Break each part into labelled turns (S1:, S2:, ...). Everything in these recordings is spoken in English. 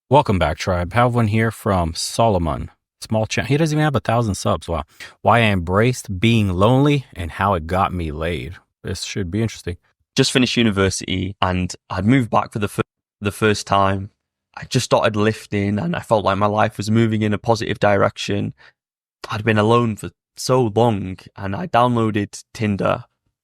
S1: Welcome back, tribe. Have one here from Solomon. Small channel. He doesn't even have 1,000 subs. Wow. Why I embraced being lonely and how it got me laid. This should be interesting.
S2: Just finished university and I'd moved back for the first time. I just started lifting and I felt like my life was moving in a positive direction. I'd been alone for so long and I downloaded Tinder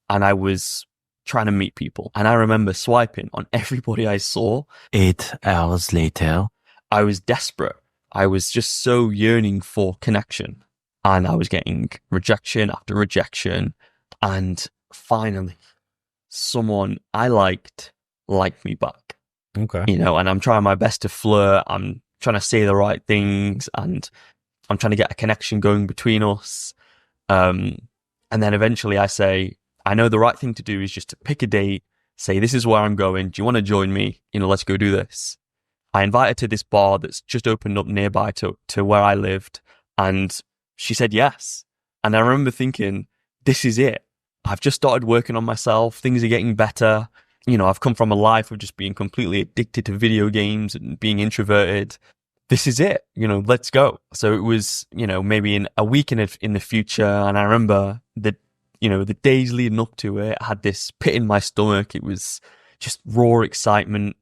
S2: and I was trying to meet people. And I remember swiping on everybody I saw.
S1: 8 hours later.
S2: I was desperate. I was just so yearning for connection. And I was getting rejection after rejection. And finally, someone I liked me back.
S1: Okay.
S2: And I'm trying my best to flirt. I'm trying to say the right things and I'm trying to get a connection going between us. And then eventually I say, I know the right thing to do is just to pick a date, say, this is where I'm going. Do you want to join me? Let's go do this. I invite her to this bar that's just opened up nearby to where I lived. And she said yes. And I remember thinking, this is it. I've just started working on myself. Things are getting better. I've come from a life of just being completely addicted to video games and being introverted. This is it. Let's go. So it was, maybe in a week in the future. And I remember that, the days leading up to it, I had this pit in my stomach. It was just raw excitement.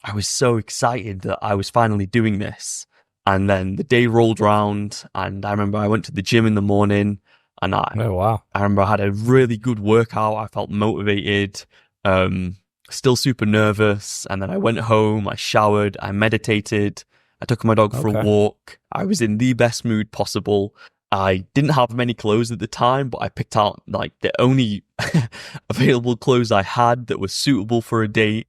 S2: I was so excited that I was finally doing this. And then the day rolled around and I remember I went to the gym in the morning and I remember I had a really good workout. I felt motivated, still super nervous. And then I went home, I showered, I meditated, I took my dog for a walk. I was in the best mood possible. I didn't have many clothes at the time, but I picked out like the only available clothes I had that was suitable for a date.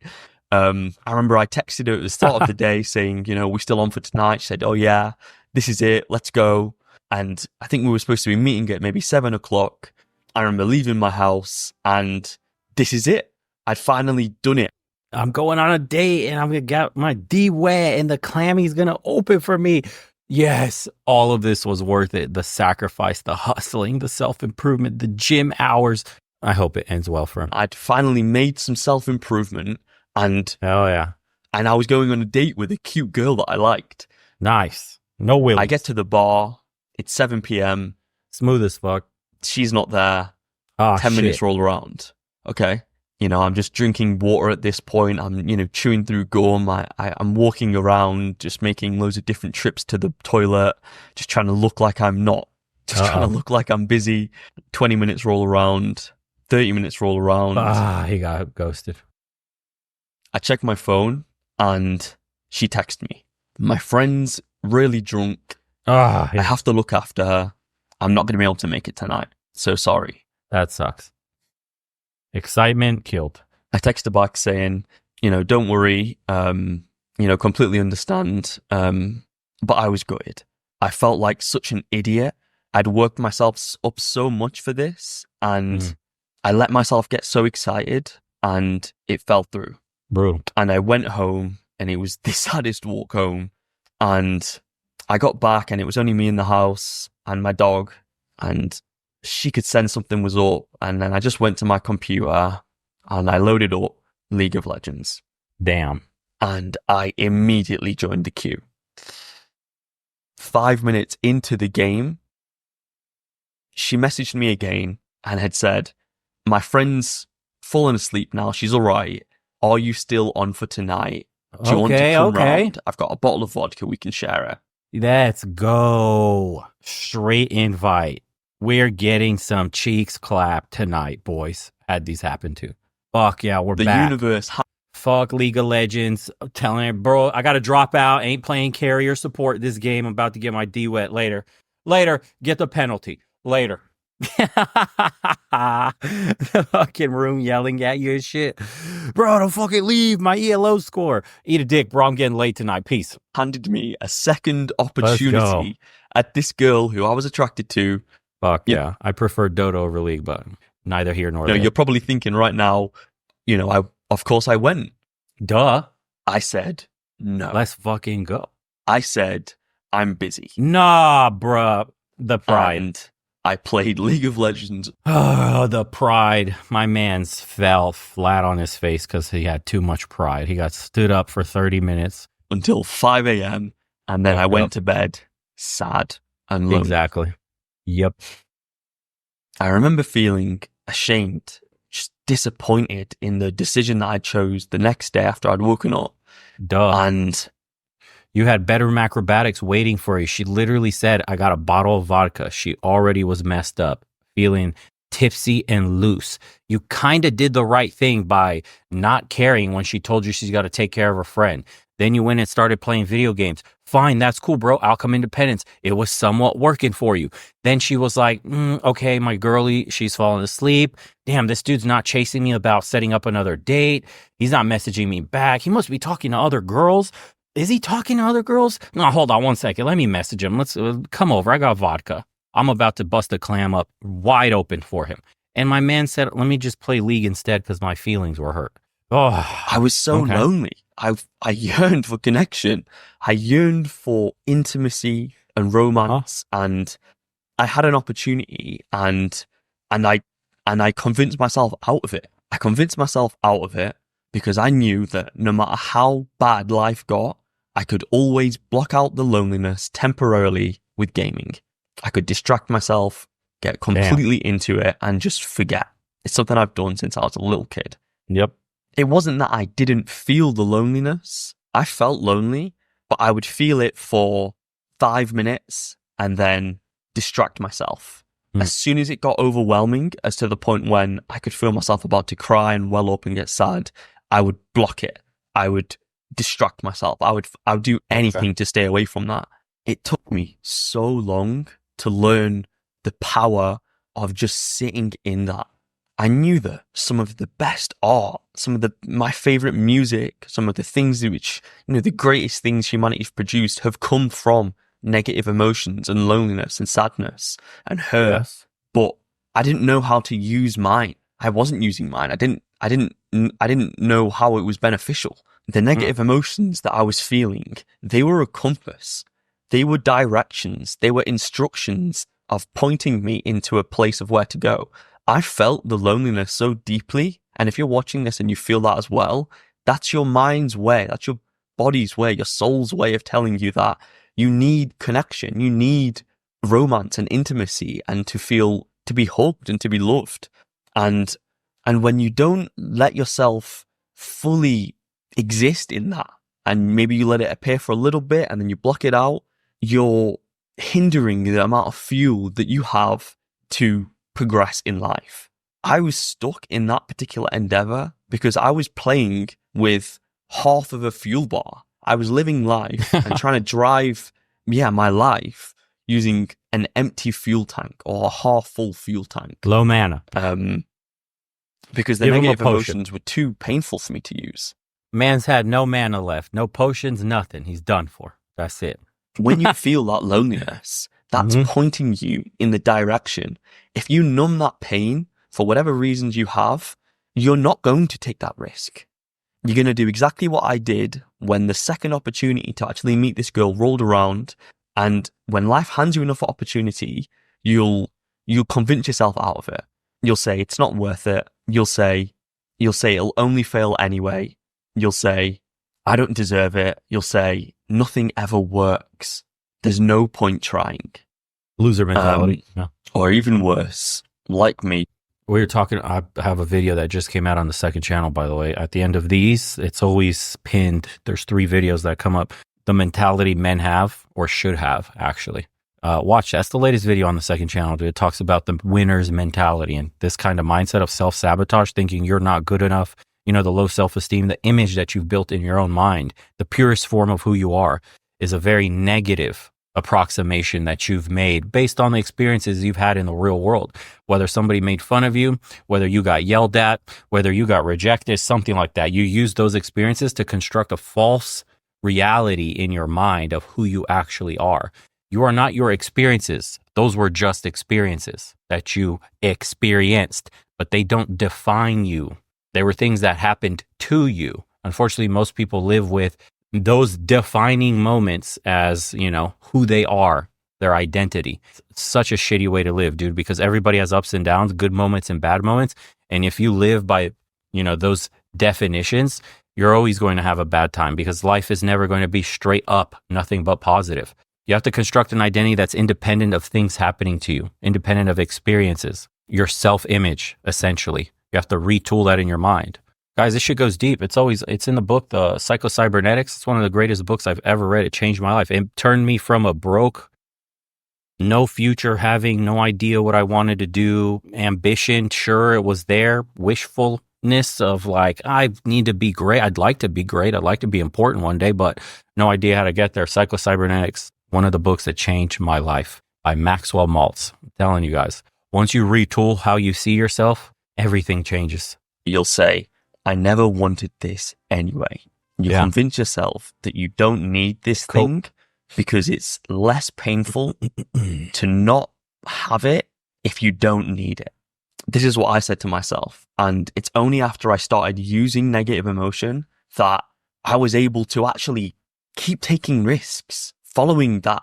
S2: I remember I texted her at the start of the day saying, we still on for tonight? She said, oh yeah, this is it. Let's go. And I think we were supposed to be meeting at maybe 7:00. I remember leaving my house and this is it. I'd finally done it.
S1: I'm going on a date and I'm going to get my D wet and the clammy's going to open for me. Yes, all of this was worth it. The sacrifice, the hustling, the self-improvement, the gym hours. I hope it ends well for him.
S2: I'd finally made some self-improvement and I was going on a date with a cute girl that I liked.
S1: Nice. No willies.
S2: I get to the bar. It's 7 p.m.
S1: Smooth as fuck.
S2: She's not there.
S1: 10
S2: minutes roll around. Okay. I'm just drinking water at this point. I'm, chewing through gum. I'm walking around, just making loads of different trips to the toilet, just trying to look like I'm not, just trying to look like I'm busy. 20 minutes roll around, 30 minutes roll around.
S1: He got ghosted.
S2: I check my phone and she texted me. My friend's really drunk. I have to look after her. I'm not going to be able to make it tonight. So sorry.
S1: That sucks. Excitement killed.
S2: I texted back saying, don't worry, completely understand. But I was gutted. I felt like such an idiot. I'd worked myself up so much for this and I let myself get so excited and it fell through.
S1: Brutal.
S2: And I went home and it was the saddest walk home. And I got back and it was only me in the house and my dog and she could sense something was up. And then I just went to my computer and I loaded up League of Legends.
S1: Damn.
S2: And I immediately joined the queue. 5 minutes into the game, she messaged me again and had said, my friend's fallen asleep now. She's all right. Are you still on for tonight? Do you want to come round? I've got a bottle of vodka. We can share it.
S1: Let's go. Straight invite. We're getting some cheeks clapped tonight, boys. Had these happen too. Fuck yeah, we're back.
S2: The universe.
S1: Fuck League of Legends. I'm telling you, bro, I got to drop out. Ain't playing carrier support this game. I'm about to get my D wet later. Later, get the penalty. Later. The fucking room yelling at you and shit. Bro, don't fucking leave my ELO score. Eat a dick, bro. I'm getting late tonight. Peace.
S2: Handed me a second opportunity at this girl who I was attracted to.
S1: Fuck yeah. I prefer Dota over League, but neither here nor there.
S2: You're probably thinking right now, of course I went.
S1: Duh.
S2: I said, no.
S1: Let's fucking go.
S2: I said, I'm busy.
S1: Nah, bruh. The pride.
S2: And I played League of Legends.
S1: Oh, the pride. My man's fell flat on his face because he had too much pride. He got stood up for 30 minutes,
S2: until 5 a.m. and then I
S1: Yep.
S2: went to bed sad and lonely.
S1: Exactly. Yep.
S2: I remember feeling ashamed, just disappointed in the decision that I chose the next day after I'd woken up.
S1: Duh.
S2: And
S1: You had bedroom acrobatics waiting for you. She literally said, I got a bottle of vodka. She already was messed up, feeling tipsy and loose. You kind of did the right thing by not caring when she told you she's got to take care of her friend. Then you went and started playing video games. Fine, that's cool, bro. Outcome independence. It was somewhat working for you. Then she was like, okay, my girlie, she's falling asleep. Damn, this dude's not chasing me about setting up another date. He's not messaging me back. He must be talking to other girls. Is he talking to other girls? No, hold on one second. Let me message him. Let's come over. I got vodka. I'm about to bust a clam up wide open for him. And my man said, let me just play League instead because my feelings were hurt. Oh,
S2: I was so
S1: Okay.
S2: lonely. I yearned for connection. I yearned for intimacy and romance, and I had an opportunity, and I convinced myself out of it. I convinced myself out of it because I knew that no matter how bad life got, I could always block out the loneliness temporarily with gaming. I could distract myself, get completely into it, and just forget. It's something I've done since I was a little kid.
S1: yep.
S2: It wasn't that I didn't feel the loneliness. I felt lonely, but I would feel it for 5 minutes and then distract myself.
S1: Hmm.
S2: As soon as it got overwhelming, as to the point when I could feel myself about to cry and well up and get sad, I would block it. I would distract myself. I would do anything to stay away from that. It took me so long to learn the power of just sitting in that. I knew that some of the best art, some of my favorite music, some of the things which, the greatest things humanity's produced have come from negative emotions and loneliness and sadness and hurt.
S1: Yes.
S2: But I didn't know how to use mine. I wasn't using mine. I didn't know how it was beneficial. The negative emotions that I was feeling, they were a compass. They were directions. They were instructions of pointing me into a place of where to go. I felt the loneliness so deeply. And if you're watching this and you feel that as well, that's your mind's way. That's your body's way, your soul's way of telling you that you need connection. You need romance and intimacy and to be hugged and to be loved. And when you don't let yourself fully exist in that, and maybe you let it appear for a little bit and then you block it out, you're hindering the amount of fuel that you have to progress in life. I was stuck in that particular endeavor because I was playing with half of a fuel bar. I was living life and trying to drive, my life using an empty fuel tank or a half full fuel tank.
S1: Low mana.
S2: Because the
S1: Give him a
S2: negative
S1: potion.
S2: emotions were too painful for me to use.
S1: Man's had no mana left. No potions, nothing. He's done for. That's it.
S2: When you feel that loneliness, that's pointing you in the direction. If you numb that pain for whatever reasons you have, you're not going to take that risk. You're going to do exactly what I did when the second opportunity to actually meet this girl rolled around. And when life hands you enough opportunity, you'll convince yourself out of it. You'll say it's not worth it. You'll say it'll only fail anyway. You'll say I don't deserve it. You'll say nothing ever works. There's no point trying.
S1: Loser mentality. No.
S2: Or even worse, like me.
S1: We were talking, I have a video that just came out on the second channel, by the way. At the end of these, it's always pinned. There's 3 videos that come up. The mentality men have, or should have, actually. Watch, that's the latest video on the second channel, dude. It talks about the winner's mentality and this kind of mindset of self-sabotage, thinking you're not good enough. The low self-esteem, the image that you've built in your own mind, the purest form of who you are is a very negative approximation that you've made based on the experiences you've had in the real world. Whether somebody made fun of you, whether you got yelled at, whether you got rejected, something like that. You use those experiences to construct a false reality in your mind of who you actually are. You are not your experiences. Those were just experiences that you experienced, but they don't define you. They were things that happened to you. Unfortunately, most people live with those defining moments as, who they are, their identity. It's such a shitty way to live, dude, because everybody has ups and downs, good moments and bad moments. And if you live by, those definitions, you're always going to have a bad time because life is never going to be straight up, nothing but positive. You have to construct an identity that's independent of things happening to you, independent of experiences, your self-image, essentially. You have to retool that in your mind. Guys, this shit goes deep. It's in the book, the Psycho-Cybernetics. It's one of the greatest books I've ever read. It changed my life. It turned me from a broke, no future, having no idea what I wanted to do, ambition, sure, it was there, wishfulness of like, I need to be great. I'd like to be great. I'd like to be important one day, but no idea how to get there. Psycho-Cybernetics, one of the books that changed my life by Maxwell Maltz. I'm telling you guys, once you retool how you see yourself, everything changes.
S2: You'll say, I never wanted this anyway. You convince yourself that you don't need this thing because it's less painful to not have it if you don't need it. This is what I said to myself. And it's only after I started using negative emotion that I was able to actually keep taking risks, following that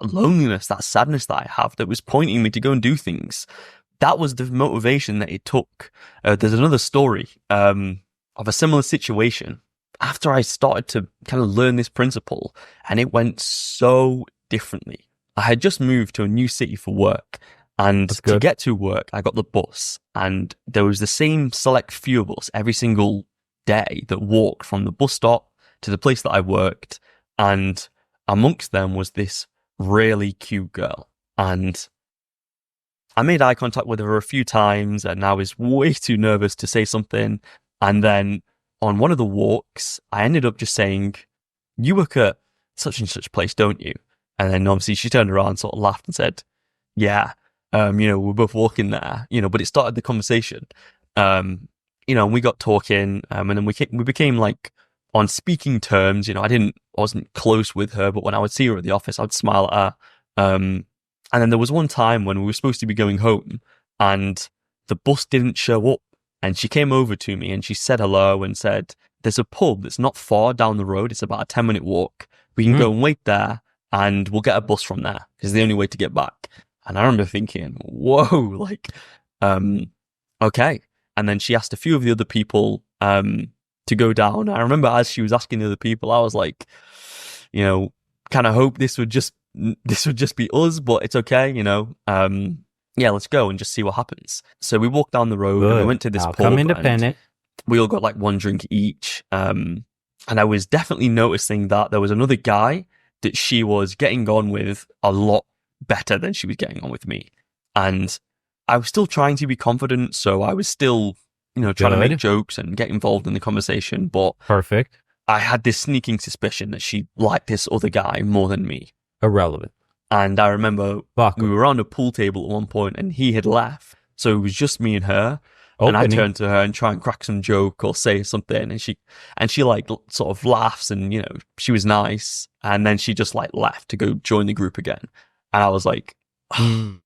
S2: loneliness, that sadness that I have that was pointing me to go and do things. That was the motivation that it took. There's another story of a similar situation. After I started to kind of learn this principle, and it went so differently. I had just moved to a new city for work, and to get to work, I got the bus, and there was the same select few of us every single day that walked from the bus stop to the place that I worked, and amongst them was this really cute girl, and I made eye contact with her a few times, and I was way too nervous to say something. And then on one of the walks, I ended up just saying, you work at such and such place, don't you? And then obviously she turned around, sort of laughed and said, yeah, we're both walking there, but it started the conversation. And we got talking, and then we became like on speaking terms. I wasn't close with her, but when I would see her at the office, I'd smile at her. And then there was one time when we were supposed to be going home and the bus didn't show up, and she came over to me and she said hello and said, there's a pub that's not far down the road. It's about a 10-minute walk. We can go and wait there and we'll get a bus from there. It's the only way to get back. And I remember thinking, whoa, okay. And then she asked a few of the other people to go down. I remember as she was asking the other people, I was like, kind of hope this would just be us, but it's okay, let's go and just see what happens. So we walked down the road and we went to this pub.
S1: Come independent.
S2: We all got like one drink each. And I was definitely noticing that there was another guy that she was getting on with a lot better than she was getting on with me. And I was still trying to be confident. So I was still, trying to make jokes and get involved in the conversation. But
S1: perfect.
S2: I had this sneaking suspicion that she liked this other guy more than me.
S1: Irrelevant.
S2: And I remember we were on a pool table at one point and he had left. So it was just me and her. And I turned to her and try and crack some joke or say something. And she like sort of laughs and, she was nice. And then she just like left to go join the group again. And I was like, and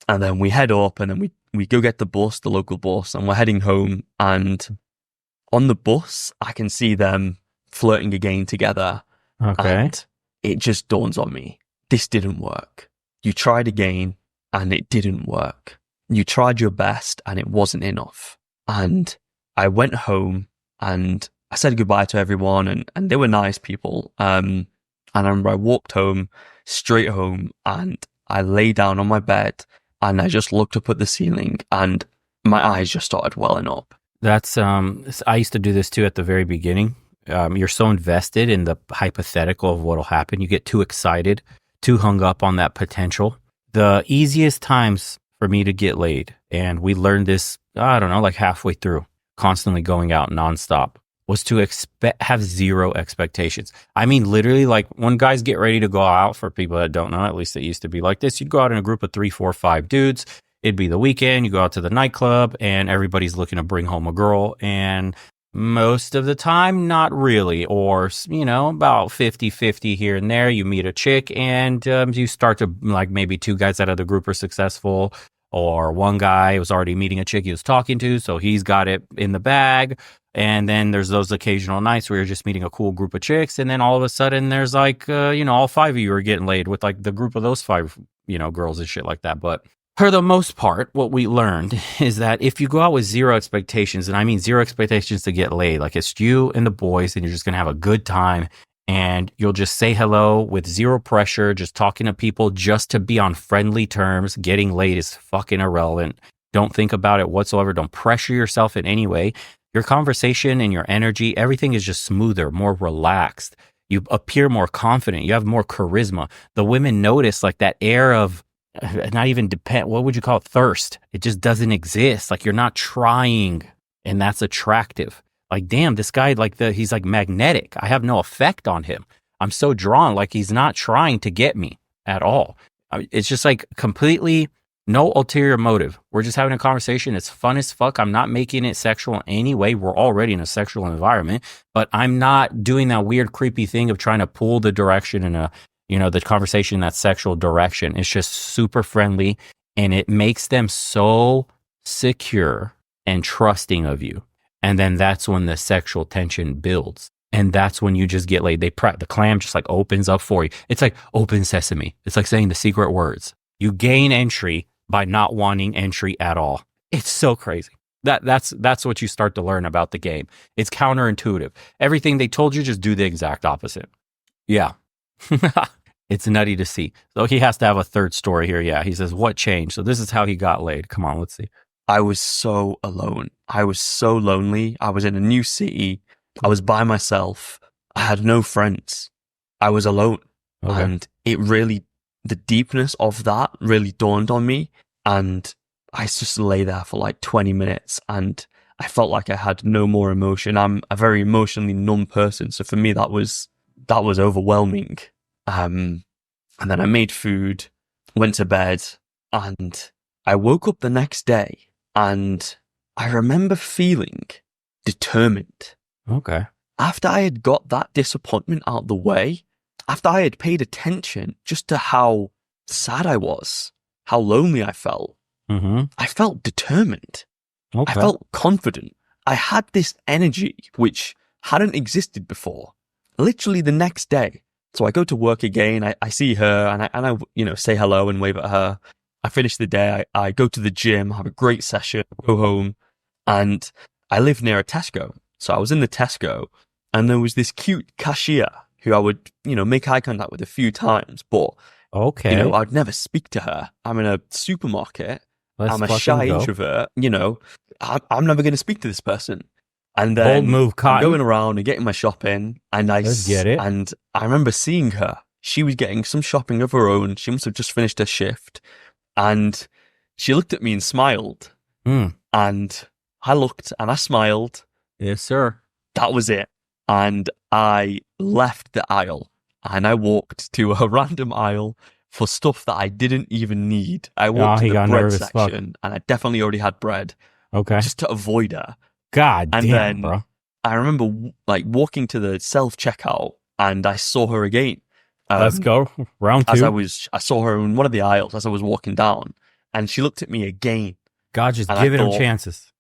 S2: then we head up and then we go get the bus, the local bus, and we're heading home. And on the bus, I can see them flirting again together.
S1: Okay.
S2: And it just dawns on me. This didn't work. You tried again and it didn't work. You tried your best and it wasn't enough. And I went home and I said goodbye to everyone and they were nice people. And I remember I walked straight home and I lay down on my bed and I just looked up at the ceiling and my eyes just started welling up.
S1: That's, I used to do this too at the very beginning. You're so invested in the hypothetical of what'll happen. You get too excited, too hung up on that potential. The easiest times for me to get laid, and we learned this, I don't know, like halfway through, constantly going out nonstop, was to have zero expectations. I mean, literally, like when guys get ready to go out, for people that don't know, at least it used to be like this, you'd go out in a group of 3, 4, 5 dudes. It'd be the weekend. You go out to the nightclub and everybody's looking to bring home a girl. And most of the time, not really. Or, about 50-50 here and there. You meet a chick and you start to, like, maybe 2 guys out of the group are successful. Or one guy was already meeting a chick he was talking to, so he's got it in the bag. And then there's those occasional nights where you're just meeting a cool group of chicks. And then all of a sudden there's like, all 5 of you are getting laid with like the group of those 5, girls and shit like that. But For the most part, what we learned is that if you go out with zero expectations, and I mean zero expectations to get laid, like it's you and the boys, and you're just going to have a good time and you'll just say hello with zero pressure, just talking to people just to be on friendly terms. Getting laid is fucking irrelevant. Don't think about it whatsoever. Don't pressure yourself in any way. Your conversation and your energy, everything is just smoother, more relaxed. You appear more confident. You have more charisma. The women notice like that air of not even what would you call it? Thirst. It just doesn't exist. Like you're not trying, and that's attractive. Like, damn, this guy, he's like magnetic. I have no effect on him. I'm so drawn. Like he's not trying to get me at all. It's just like completely no ulterior motive. We're just having a conversation. It's fun as fuck. I'm not making it sexual in any way. We're already in a sexual environment, but I'm not doing that weird, creepy thing of trying to pull the direction in the conversation in that sexual direction. It's just super friendly, and it makes them so secure and trusting of you. And then that's when the sexual tension builds. And that's when you just get laid. The clam just like opens up for you. It's like open sesame. It's like saying the secret words. You gain entry by not wanting entry at all. It's so crazy. That's what you start to learn about the game. It's counterintuitive. Everything they told you, just do the exact opposite. Yeah. It's nutty to see. So he has to have a third story here. Yeah. He says, what changed? So this is how he got laid. Come on, let's see.
S2: I was so alone. I was so lonely. I was in a new city. I was by myself. I had no friends. I was alone.
S1: Okay.
S2: And the deepness of that really dawned on me. And I just lay there for like 20 minutes and I felt like I had no more emotion. I'm a very emotionally numb person. So for me, that was overwhelming. And then I made food, went to bed, and I woke up the next day and I remember feeling determined.
S1: Okay.
S2: After I had got that disappointment out the way, after I had paid attention just to how sad I was, how lonely I felt, I felt determined.
S1: Okay.
S2: I felt confident. I had this energy which hadn't existed before. Literally the next day. So I go to work again. I see her and I say hello and wave at her. I finish the day. I go to the gym, have a great session, go home, and I live near a Tesco. So I was in the Tesco and there was this cute cashier who I would, make eye contact with a few times, but
S1: okay.
S2: I'd never speak to her. I'm in a supermarket.
S1: Let's
S2: I'm a shy introvert. I'm never going to speak to this person. And then
S1: bold move, Cotton.
S2: I'm going around and getting my shopping, and
S1: Let's get it.
S2: And I remember seeing her. She was getting some shopping of her own. She must have just finished her shift, and she looked at me and smiled. And I looked and I smiled.
S1: Yes, sir.
S2: That was it. And I left the aisle and I walked to a random aisle for stuff that I didn't even need. I walked to the bread section and I definitely already had bread.
S1: Okay.
S2: Just to avoid her.
S1: God
S2: and
S1: damn,
S2: then
S1: bro.
S2: I remember walking to the self-checkout and I saw her again.
S1: Let's go. Round two.
S2: I saw her in one of the aisles as I was walking down and she looked at me again.
S1: God just giving him chances.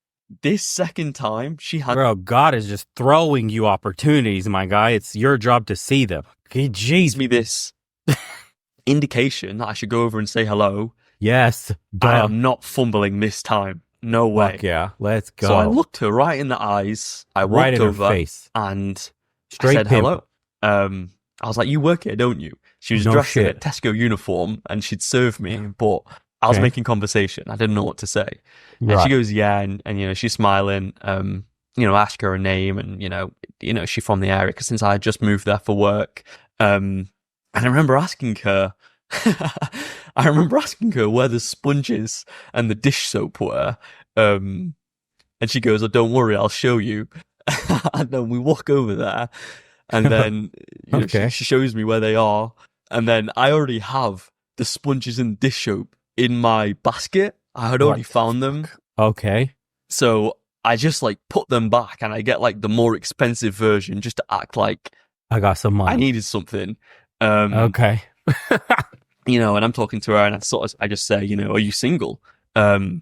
S2: This second time, she had...
S1: Bro, God is just throwing you opportunities, my guy. It's your job to see them. Okay, jeez.
S2: Me this indication that I should go over and say hello.
S1: Yes.
S2: I am not fumbling this time. No way.
S1: Fuck yeah. Let's go.
S2: So I looked her right in the eyes. I walked
S1: right in
S2: over
S1: her face.
S2: and
S1: Straight
S2: I said
S1: pimp.
S2: hello. I was like, you work here, don't you? She was dressed in a Tesco uniform and she'd serve me, but I was making conversation. I didn't know what to say. And she goes, yeah, and she's smiling. I ask her a name and, she's from the area because since I had just moved there for work. And I remember asking her, where the sponges and the dish soap were. And she goes, oh, don't worry, I'll show you. And then we walk over there and then she shows me where they are. And then I already have the sponges and dish soap in my basket. I had already found them.
S1: Okay.
S2: So I just put them back and I get the more expensive version just to act like
S1: I got some money.
S2: I needed something.
S1: Okay.
S2: And I'm talking to her and I just say, are you single? And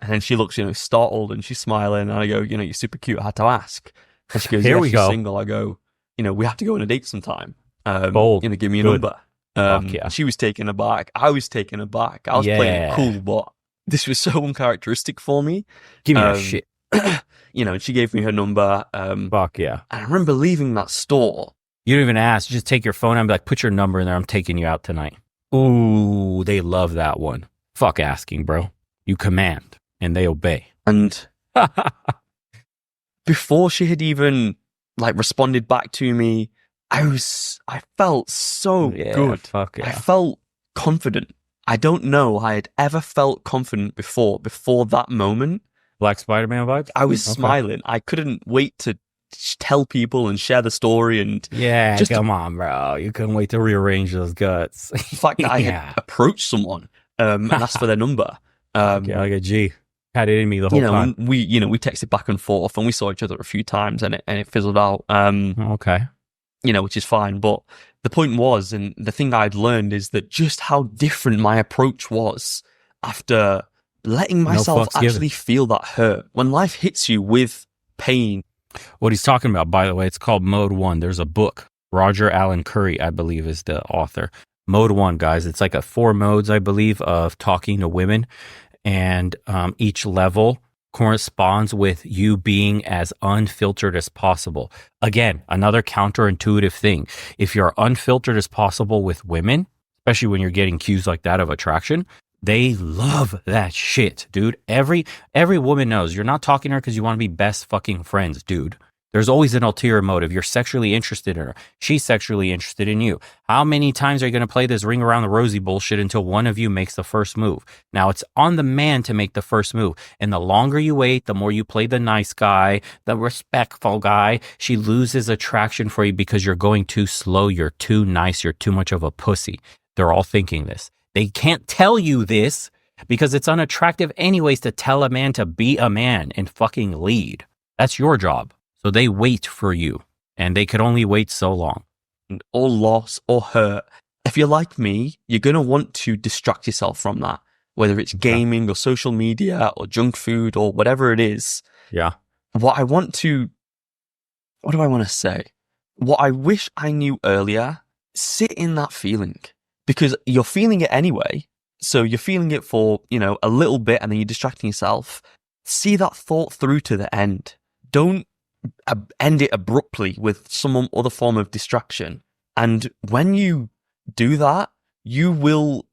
S2: then she looks, startled and she's smiling and I go, you're super cute. I had to ask. And she goes,
S1: Here
S2: yeah,
S1: we
S2: she's
S1: go.
S2: single. I go, we have to go on a date sometime.
S1: Bold.
S2: Give me a
S1: Good.
S2: number.
S1: Yeah.
S2: She was taken aback. I was taken aback. I was playing it cool, but this was so uncharacteristic for me.
S1: Give me that shit.
S2: You know, and she gave me her number.
S1: Fuck yeah.
S2: And I remember leaving that store.
S1: You don't even ask. Just take your phone and be like, put your number in there. I'm taking you out tonight. Ooh, they love that one. Fuck asking, bro. You command and they obey.
S2: And before she had even like responded back to me, I felt so good.
S1: Fuck yeah.
S2: I felt confident. I don't know I had ever felt confident before that moment.
S1: Black Spider-Man vibes?
S2: I was smiling. I couldn't wait to tell people and share the story. And
S1: yeah, just come on, bro. You couldn't wait to rearrange those guts.
S2: The fact that I had approached someone and asked for their number.
S1: Yeah, like a G. Had it in me the whole time.
S2: We texted back and forth and we saw each other a few times and it fizzled out.
S1: Okay.
S2: Which is fine. But the point was, and the thing I'd learned is that just how different my approach was after letting myself actually feel that hurt. When life hits you with pain.
S1: What he's talking about, by the way, it's called Mode 1. There's a book. Roger Allen Curry, I believe, is the author. Mode 1, guys. It's like 4 modes, I believe, of talking to women. And each level corresponds with you being as unfiltered as possible. Again, another counterintuitive thing. If you're unfiltered as possible with women, especially when you're getting cues like that of attraction, they love that shit, dude. Every woman knows you're not talking to her because you want to be best fucking friends, dude. There's always an ulterior motive. You're sexually interested in her. She's sexually interested in you. How many times are you going to play this ring around the rosy bullshit until one of you makes the first move? Now, it's on the man to make the first move. And the longer you wait, the more you play the nice guy, the respectful guy, she loses attraction for you because you're going too slow. You're too nice. You're too much of a pussy. They're all thinking this. They can't tell you this because it's unattractive anyways to tell a man to be a man and fucking lead. That's your job. So they wait for you, and they could only wait so long.
S2: Or loss or hurt. If you're like me, you're going to want to distract yourself from that, whether it's gaming or social media or junk food or whatever it is.
S1: Yeah.
S2: What do I want to say? What I wish I knew earlier, sit in that feeling because you're feeling it anyway. So you're feeling it for, a little bit and then you're distracting yourself. See that thought through to the end. Don't end it abruptly with some other form of distraction. And when you do that, you will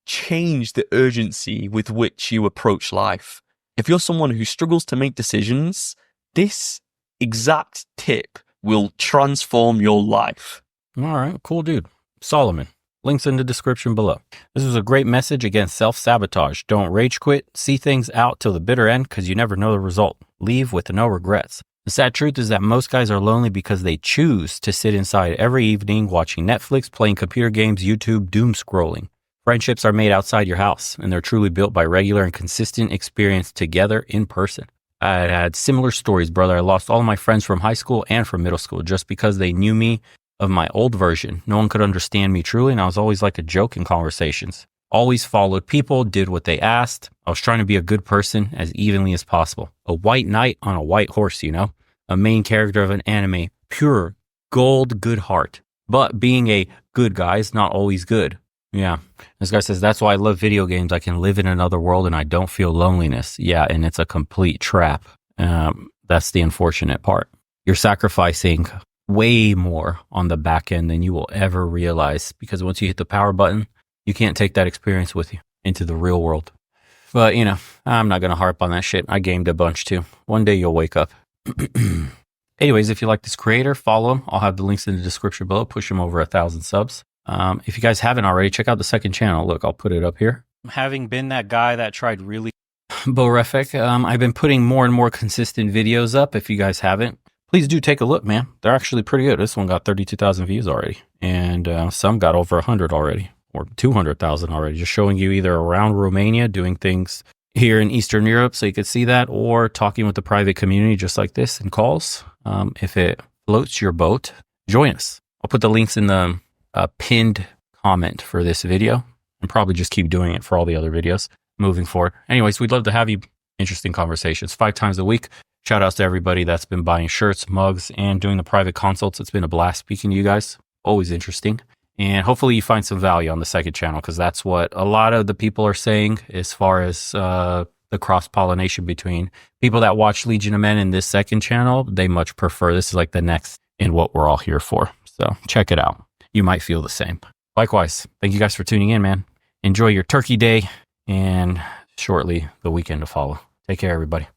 S2: change the urgency with which you approach life. If you're someone who struggles to make decisions, this exact tip will transform your life.
S1: All right, cool dude. Solomon. Links in the description below. This was a great message against self-sabotage. Don't rage quit. See things out till the bitter end because you never know the result. Leave with no regrets. The sad truth is that most guys are lonely because they choose to sit inside every evening watching Netflix, playing computer games, YouTube, doom scrolling. Friendships are made outside your house, and they're truly built by regular and consistent experience together in person. I had similar stories, brother. I lost all my friends from high school and from middle school just because they knew me of my old version. No one could understand me truly, and I was always like a joke in conversations. Always followed people, did what they asked. I was trying to be a good person as evenly as possible. A white knight on a white horse, a main character of an anime, pure gold, good heart. But being a good guy is not always good. Yeah. This guy says, that's why I love video games. I can live in another world and I don't feel loneliness. Yeah. And it's a complete trap. That's the unfortunate part. You're sacrificing way more on the back end than you will ever realize because once you hit the power button, you can't take that experience with you into the real world. But, I'm not going to harp on that shit. I gamed a bunch too. One day you'll wake up. Anyways, if you like this creator, follow him. I'll have the links in the description below. Push him over 1,000 subs. If you guys haven't already, check out the second channel. Look, I'll put it up here. Having been that guy that tried really Borefik, I've been putting more and more consistent videos up. If you guys haven't, please do take a look, man. They're actually pretty good. This one got 32,000 views already. And some got over 100 already. Or 200,000 already, just showing you either around Romania, doing things here in Eastern Europe so you could see that, or talking with the private community just like this in calls. If it floats your boat, join us. I'll put the links in the pinned comment for this video and probably just keep doing it for all the other videos moving forward. Anyways, we'd love to have you. Interesting conversations 5 times a week. Shout outs to everybody that's been buying shirts, mugs, and doing the private consults. It's been a blast speaking to you guys. Always interesting. And hopefully you find some value on the second channel, because that's what a lot of the people are saying as far as the cross pollination between people that watch Legion of Men and this second channel. They much prefer this is like the next in what we're all here for. So check it out. You might feel the same. Likewise, thank you guys for tuning in, man. Enjoy your turkey day and shortly the weekend to follow. Take care, everybody.